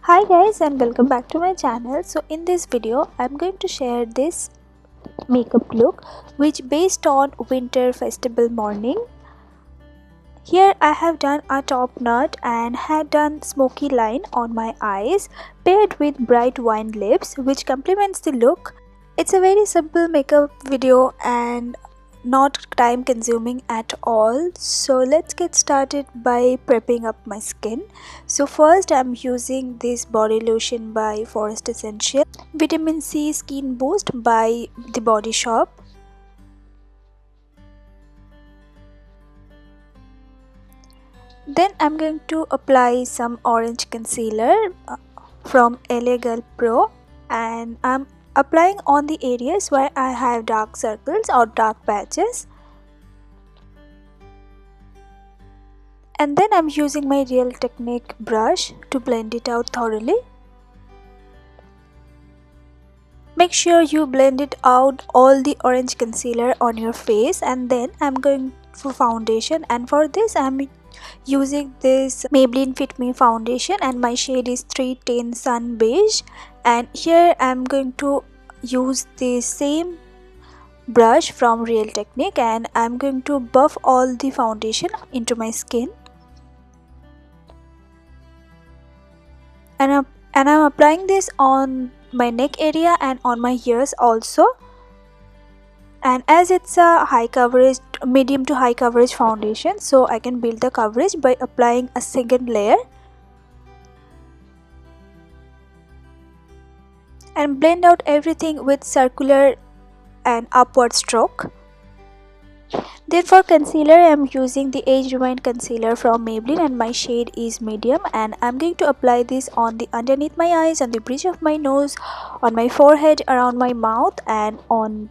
Hi guys, and welcome back to my channel. So in this video I'm going to share this makeup look which based on winter festival morning. Here I have done a top knot and had done smoky line on my eyes paired with bright wine lips which complements the look. It's a very simple makeup video and not time consuming at all. So let's get started by prepping up my skin. So first I'm using this body lotion by Forest Essential, vitamin C skin boost by the Body Shop. Then I'm going to apply some orange concealer from l.a.pro, and I'm applying on the areas where I have dark circles or dark patches. And then I'm using my Real Technique brush to blend it out thoroughly. Make sure you blend it out all the orange concealer on your face, and then I'm going for foundation, and for this I'm using this Maybelline Fit Me foundation and my shade is 310 Sun Beige. And here I'm going to use the same brush from Real Technique and I'm going to buff all the foundation into my skin. And I'm applying this on my neck area and on my ears also. And as it's a high coverage, medium to high coverage foundation, so I can build the coverage by applying a second layer and blend out everything with circular and upward stroke. Then for concealer I'm using the Age Rewind concealer from Maybelline and my shade is medium, and I'm going to apply this on the underneath my eyes, on the bridge of my nose, on my forehead, around my mouth and on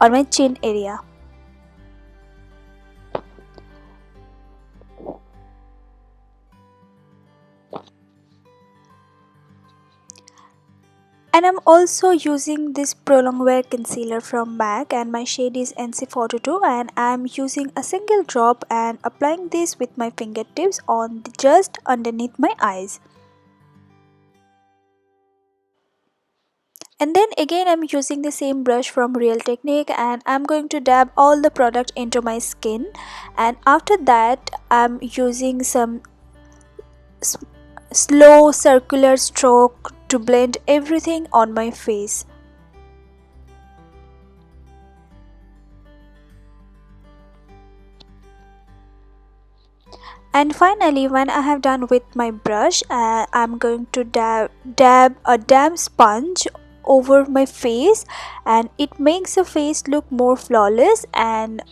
my chin area. And I'm also using this prolongwear concealer from MAC and my shade is NC42, and I'm using a single drop and applying this with my fingertips on just underneath my eyes. And then again I'm using the same brush from Real Technique and I'm going to dab all the product into my skin, and after that I'm using some slow circular stroke to blend everything on my face. And finally, when I have done with my brush, I'm going to dab a damp sponge over my face, and it makes the face look more flawless and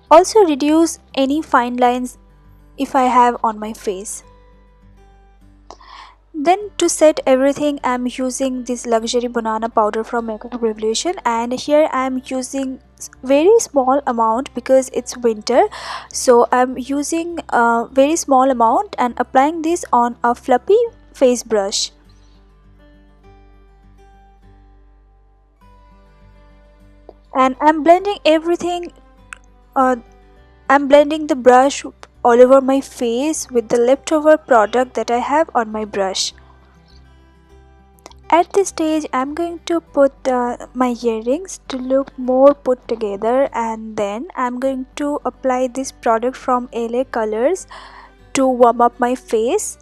also reduce any fine lines if I have on my face. Then to set everything I'm using this luxury banana powder from Makeup Revolution, and here I'm using very small amount because it's winter, so I'm using a very small amount and applying this on a fluffy face brush. And I'm blending everything, I'm blending the brush all over my face with the leftover product that I have on my brush. At this stage I'm going to put my earrings to look more put together, and then I'm going to apply this product from LA Colors to warm up my face.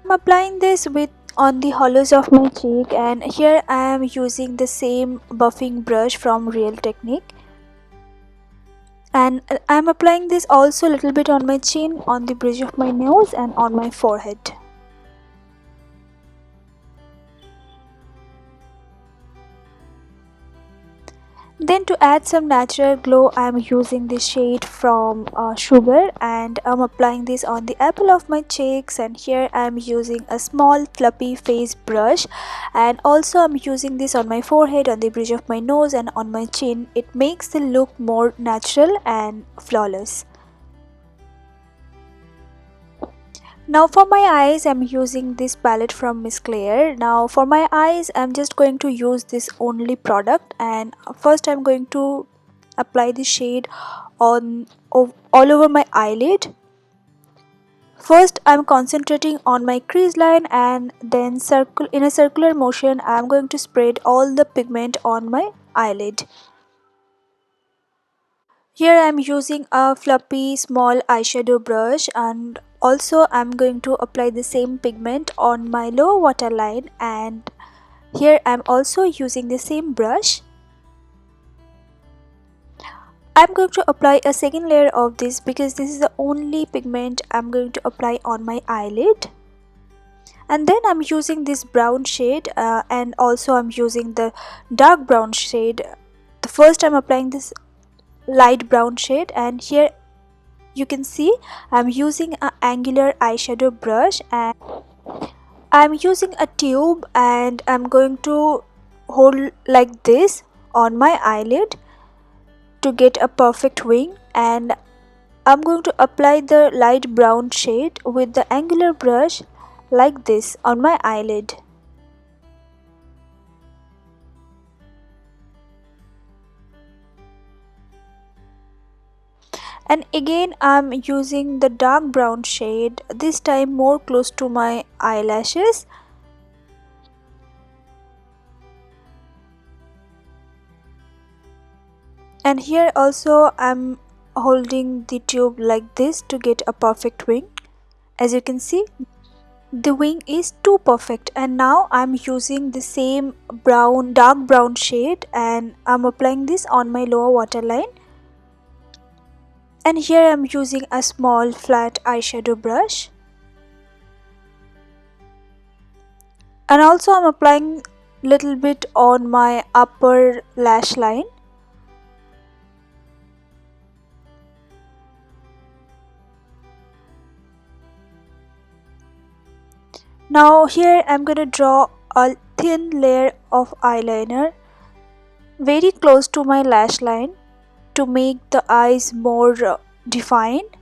I'm applying this with on the hollows of my cheek, and here I am using the same buffing brush from Real Technique, and I'm applying this also a little bit on my chin, on the bridge of my nose and on my forehead. Then to add some natural glow I'm using this shade from Sugar, and I'm applying this on the apple of my cheeks, and here I'm using a small fluffy face brush, and also I'm using this on my forehead, on the bridge of my nose and on my chin. It makes the look more natural and flawless. Now for my eyes I'm using this palette from Miss Claire. Now for my eyes I'm just going to use this only product, and first I'm going to apply the shade all over my eyelid. First, I'm concentrating on my crease line, and then in a circular motion I'm going to spread all the pigment on my eyelid. Here I'm using a fluffy small eyeshadow brush, and also I'm going to apply the same pigment on my lower waterline, and here I'm also using the same brush. I'm going to apply a second layer of this because this is the only pigment I'm going to apply on my eyelid. And then I'm using this brown shade, and also I'm using the dark brown shade. The first I'm applying this light brown shade, and here you can see I'm using an angular eyeshadow brush, and I'm using a tube, and I'm going to hold like this on my eyelid to get a perfect wing. And I'm going to apply the light brown shade with the angular brush like this on my eyelid. And again I'm using the dark brown shade, this time more close to my eyelashes. And here also I'm holding the tube like this to get a perfect wing. As you can see, the wing is too perfect. And now I'm using the same dark brown shade, and I'm applying this on my lower waterline. And here I'm using a small flat eyeshadow brush, and also I'm applying little bit on my upper lash line. Now here I'm gonna draw a thin layer of eyeliner very close to my lash line to make the eyes more defined.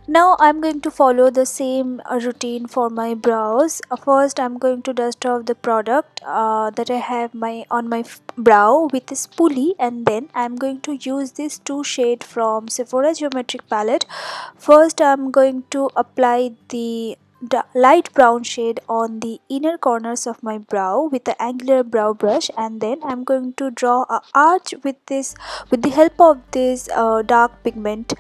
Now I'm going to follow the same routine for my brows. First I'm going to dust off the product that I have on my brow with a spoolie, and then I'm going to use this two shade from Sephora geometric palette. First I'm going to apply the light brown shade on the inner corners of my brow with the angular brow brush, and then I'm going to draw a arch with the help of this dark pigment.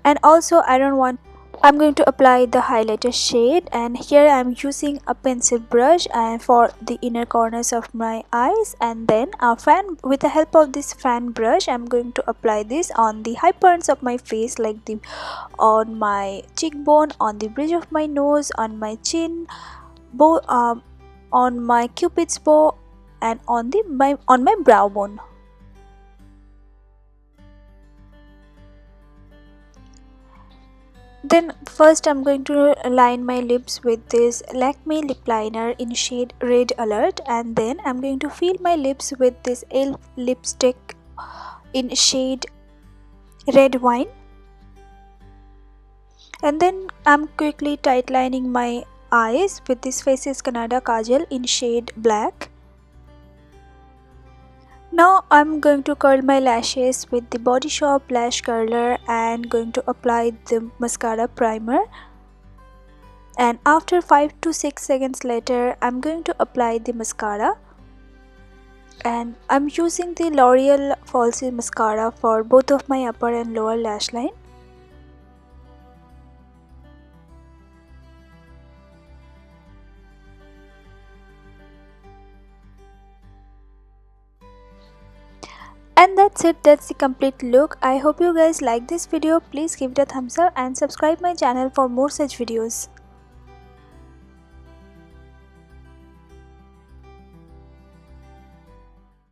And also I'm going to apply the highlighter shade, and here I'm using a pencil brush and for the inner corners of my eyes, and then with the help of this fan brush I'm going to apply this on the high points of my face, like on my cheekbone, on the bridge of my nose, on my chin, on my cupid's bow, and on my brow bone. Then first I'm going to line my lips with this Lakme lip liner in shade Red Alert, and then I'm going to fill my lips with this e.l.f. lipstick in shade Red Wine. And then I'm quickly tight lining my eyes with this Faces Canada Kajal in shade Black. Now I'm going to curl my lashes with the Body Shop lash curler and going to apply the mascara primer. And after 5 to 6 seconds later I'm going to apply the mascara, and I'm using the L'Oreal falsies mascara for both of my upper and lower lash line. And that's it, that's the complete look. I hope you guys like this video. Please give it a thumbs up and subscribe my channel for more such videos.